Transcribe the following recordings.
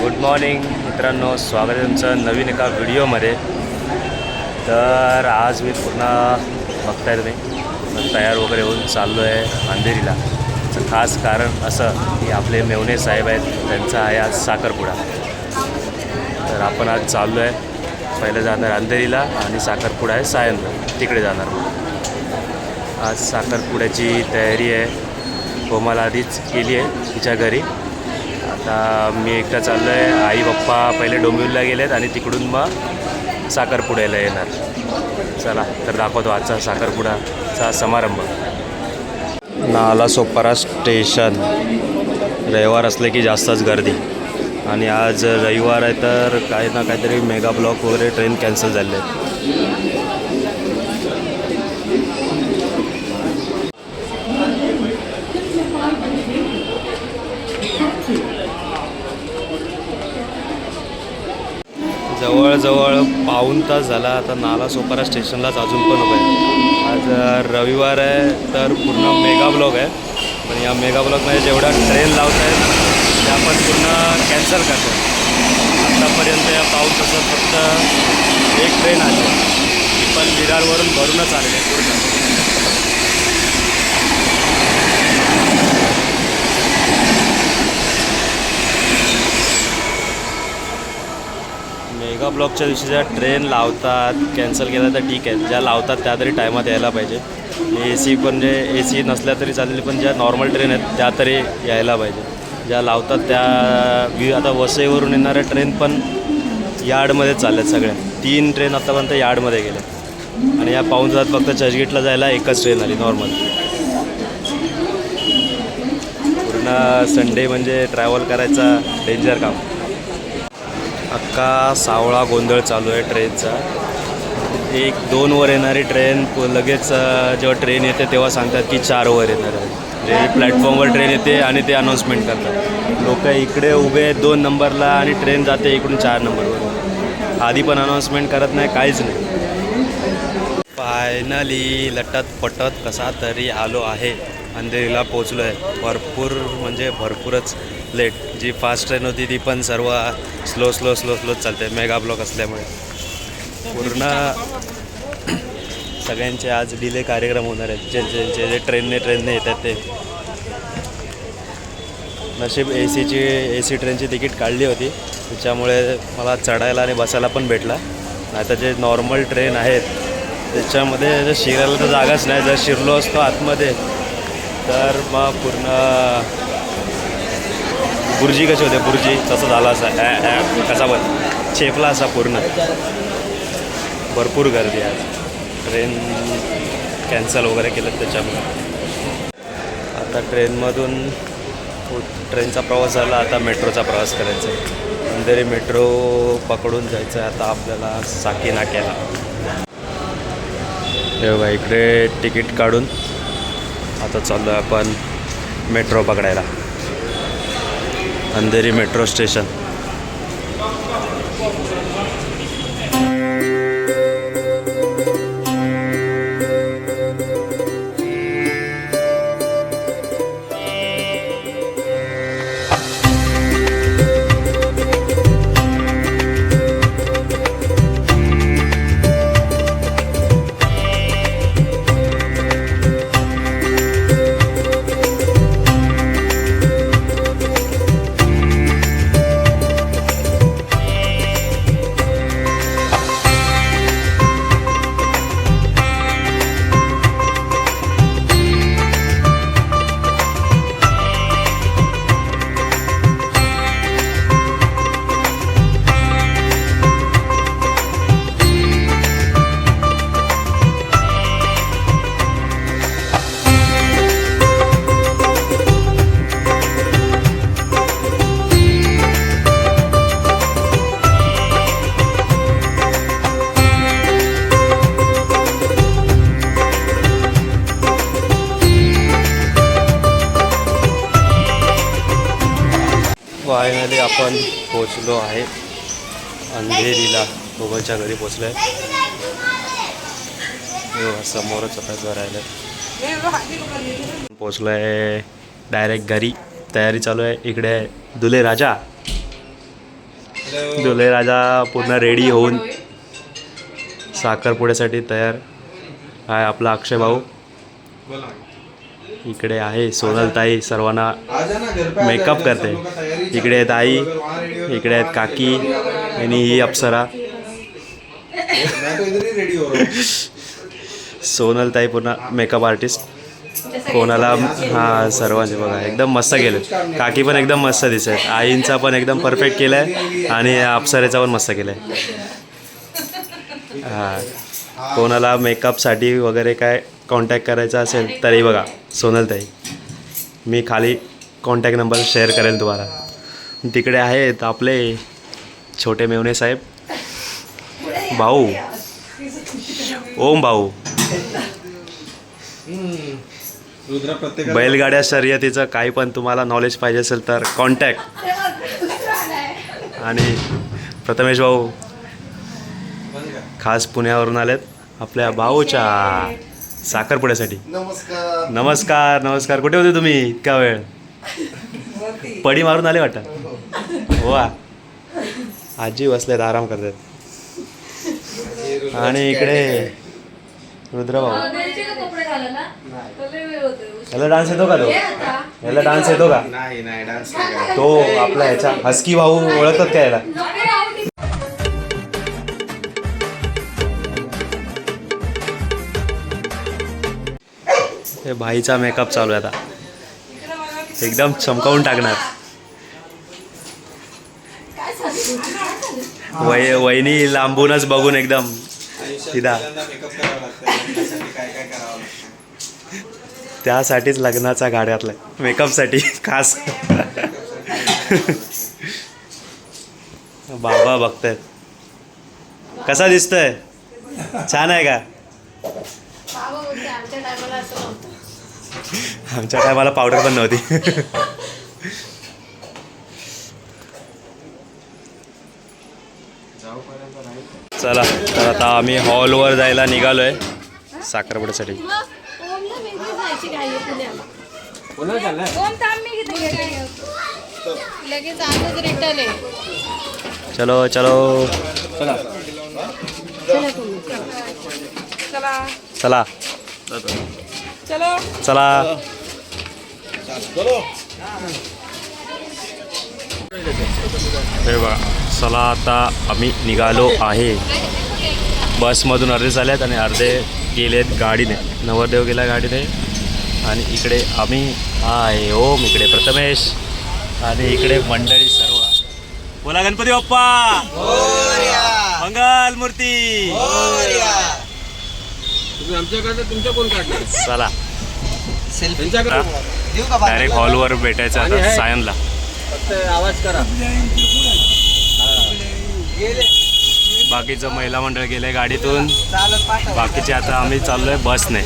Good morning मित्रांनो, स्वागत आहे तुमचं नवीन एका व्हिडिओमध्ये। तर आज मी पुन्हा बघताय तुम्ही तयार वगैरे होऊन चाललो आहे अंधेरीला। त्याचं खास कारण असं की आपले मेवणे साहेब आहेत, त्यांचा आहे आज साखरपुडा। तर आपण आज चाललो आहे, पहिलं जाणार अंधेरीला आणि साखरपुडा आहे सायंकाळी, तिकडे जाणार। आज साखरपुड्याची तयारी आहे, कोमल आधीच केली आहे तिच्या घरी। आता मी एकटा चाललो आहे, आई पप्पा पहिले डोंबिवलीला गेलेत आणि तिकडून मग साखरपुड्याला येणार। चला तर दाखवतो आजचा साखरपुडाचा समारंभ। नालासोपारा स्टेशन रविवार असले की जास्तच गर्दी, आणि आज रविवार आहे तर काही ना काहीतरी मेगा ब्लॉक वगैरे ट्रेन कॅन्सल झाले आहेत। जवळजवळ पाऊण तास झाला आता नालासोपारा स्टेशनलाच अजून पण उभं आहे। आज रविवार आहे तर पूर्ण मेगा ब्लॉक आहे, पण या मेगा ब्लॉकमध्ये जेवढ्या ट्रेन लावत आहेत त्या पण पूर्ण कॅन्सल करतो। आत्तापर्यंत या पाऊण तासात फक्त एक ट्रेन आली, ती पण विरारवरून भरूनच आलेली आहे पूर्ण। मेगा ब्लॉकच्या दिवशी ज्या ट्रेन लावतात कॅन्सल केल्या तर ठीक आहे, ज्या लावतात त्या तरी टायमात यायला पाहिजे। ए सी पण जे ए सी नसल्या तरी चालेल, पण ज्या नॉर्मल ट्रेन आहेत त्या तरी यायला पाहिजे। ज्या लावतात त्या आता वसईवरून येणाऱ्या ट्रेन पण यार्डमध्ये चालल्यात सगळ्या। 3 ट्रेन आत्तापर्यंत यार्डमध्ये गेल्या, आणि या पाऊण तासात फक्त चर्चगेटला जायला एकच ट्रेन आली नॉर्मल। पूर्ण संडे म्हणजे ट्रॅव्हल करायचा डेंजर काम। अख्खा सावळा गोंधळ चालू आहे ट्रेनचा। 1-2 वर येणारी ट्रेन लगेच जेव्हा ट्रेन येते तेव्हा सांगतात की 4 वर येणार आहे। म्हणजे प्लॅटफॉर्मवर ट्रेन येते आणि ते अनाऊन्समेंट करतात। लोक इकडे उभे आहेत 2 नंबरला आणि ट्रेन जाते इकडून 4 नंबरवर। आधी पण अनाऊन्समेंट करत नाही, काहीच नाही। फायनली लटत पटत कसा तरी आलो आहे, अंधेरीला पोचलो आहे। भरपूर म्हणजे भरपूरच लेट। जी फास्ट ट्रेन होती ती पण सर्व स्लो चालते, मेगा ब्लॉक असल्यामुळे। पूर्ण सगळ्यांचे आज डिले कार्यक्रम होणार आहेत, ज्यांचे जे ट्रेनने येतात ते। नशीब ए सी ट्रेनची तिकीट काढली होती, त्याच्यामुळे मला चढायला आणि बसायला पण भेटला। नाही तर जे नॉर्मल ट्रेन आहेत त्याच्यामध्ये शिरायला तर जागाच नाही। जर शिरलो असतो आतमध्ये तर मग पूर्ण बुर्जी कशी होते, बुर्जी तसं झाला असा, कसा पण चेपला असा पूर्ण। भरपूर गर्दी आज, ट्रेन कॅन्सल वगैरे केलं त्याच्यामुळे। आता ट्रेनचा प्रवास झाला, आता मेट्रोचा प्रवास करायचा आहे। अंधेरी मेट्रो पकडून जायचं आहे आता आपल्याला साकी नाक्याला। हे बघा इकडे तिकीट काढून आता चाललो आहे आपण मेट्रो पकडायला, अंधेरी मेट्रो स्टेशन। फायनली आपण पोचलो आहे अंधेरीला, दोघांच्या घरी पोचलो आहे। समोरच आता घर आहे, पोचलो आहे डायरेक्ट घरी। तयारी चालू आहे इकडे। दुले राजा दुले राजा पूर्ण रेडी होऊन साखरपुड्यासाठी तयार आहे. आपला अक्षय भाऊ इकडे आहे. सोनल ताई सर्वांना मेकअप करते. इकडे आहेत आई, इकडे आहेत काकी आणि ही अप्सरा. सोनल ताई पूर्ण मेकअप आर्टिस्ट. कोणाला हां सर्वांचे बघा एकदम मस्त केलं. काकी पण एकदम मस्त दिसत. आईंचा पण एकदम परफेक्ट केलं आहे आणि अप्सरेचा पण मस्त केलं आहे. हां कोणाला मेकअपसाठी वगैरे काय कॉन्टॅक्ट करायचा असेल तरी बघा सोनलताई. मी खाली कॉन्टॅक्ट नंबर शेअर करेल तुम्हाला. तिकडे आहेत आपले छोटे मेवणे साहेब, भाऊ ओम भाऊ. बैलगाड्या शर्यतीचं काही पण तुम्हाला नॉलेज पाहिजे असेल तर कॉन्टॅक्ट. आणि प्रथमेश भाऊ खास पुण्यावरून आलेत आपल्या भाऊच्या साखरपुड्यासाठी. नमस्कार. नमस्कार नमस्कार. कुठे होते तुम्ही इतका वेळ? पडी मारून आले वाटतं. वा आजी बसलेत आराम करतात. आणि इकडे रुद्रभाऊ. याला डान्स येतो का तो? याला डान्स येतो का? नाही डान्स तो आपला ह्याचा हस्की भाऊ ओळखतात का याला? हे भाईचा मेकअप चालू आहे आता. एकदम चमकावून टाकणार. वहिनी लांबूनच बघून एकदम सीधा. त्यासाठीच लग्नाचा घाट घातलाय मेकअपसाठी खास. बाबा बघतायत. कसा दिसतोय? छान आहे का? आमच्या टायमाला पावडर पण नव्हती. चला तर आता आम्ही हॉलवर जायला निघालोय साखरपुड्यासाठी. चलो चलो चला चला. हे बघा चला आता आम्ही निघालो आहे. बसमधून अर्धे झालेत आणि अर्धे गेलेत गाडीने. नवरदेव गेला गाडीने आणि इकडे आम्ही आहे. ओम इकडे प्रथमेश आणि इकडे मंडळी सर्व. बोला गणपती बाप्पा मंगल मूर्ती. तुमच्या कोण काढणार? चला डायरेक्ट हॉलवर भेटायचं आता सायनला. आवाज करा. बाकीचं महिला मंडळ गेले गाडीतून. बाकीचे आता आम्ही चाललोय बसने.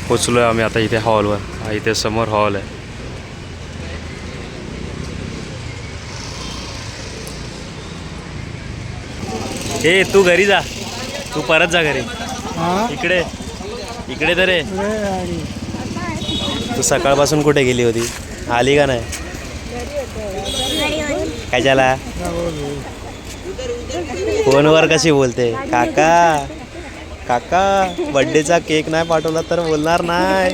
पोचलो आहे आम्ही आता इथे हॉलवर. इथे समोर हॉल आहे. हे तू घरी जा. तू परत जा घरी. इकडे इकडे तर रे. तू सकाळपासून कुठे गेली होती? आली का नाही? काय झाला? फोनवर कशी बोलते? काका काका बर्थडेचा केक नाही पाठवला तर बोलणार नाही.